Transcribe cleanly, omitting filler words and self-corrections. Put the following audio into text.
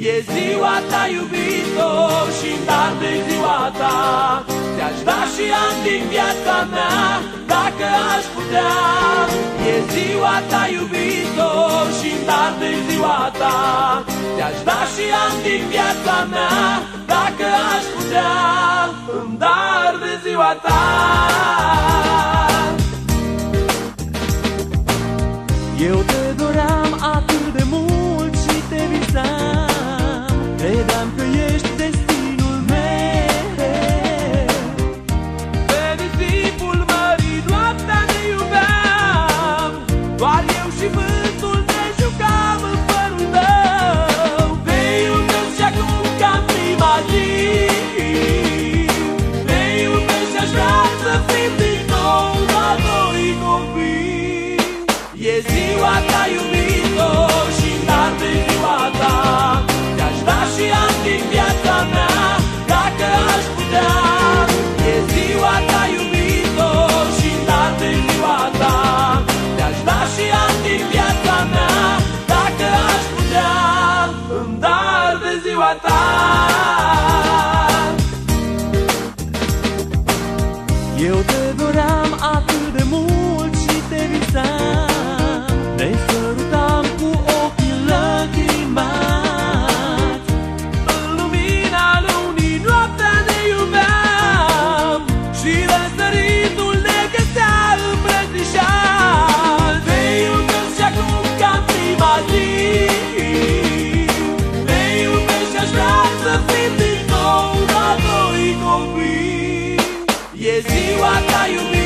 E ziua ta, iubito, și-mi dar de ziua ta. Ți-aș da și ani din viața mea, dacă aș putea. E ziua ta, iubito, și-mi dar de ziua ta. Ți-aș da și ani din viața mea, dacă aș putea. Îmi dar de ziua ta. Eu te doream atât de mult și te visam, credeam că ești destinul meu. Pe nisipul mării noaptea ne iubeam, doar eu și vântul ne jucam în părul tău. Te iubesc și acum ca în prima zi, te iubesc și aș vrea să fim din nou la doi copii. E ziua ta, iubito, și-mi dar de ziua ta. Ți-aș da și ani din viața mea, dacă aș putea. E ziua ta, iubito, și-mi dar de ziua ta. Ți-aș da și ani din viața mea, dacă aș putea. Îmi dar de ziua ta. Eu te doream atât de mult și te visam, ne sărutam cu ochii lacrimați. În lumina lunii noaptea ne iubeam și răsăritul ne găsea îmbrățișat. Te iubesc și acum ca în prima zi, te iubesc și aș vrea să fim din nou la doi copii. E ziua ta, iubire,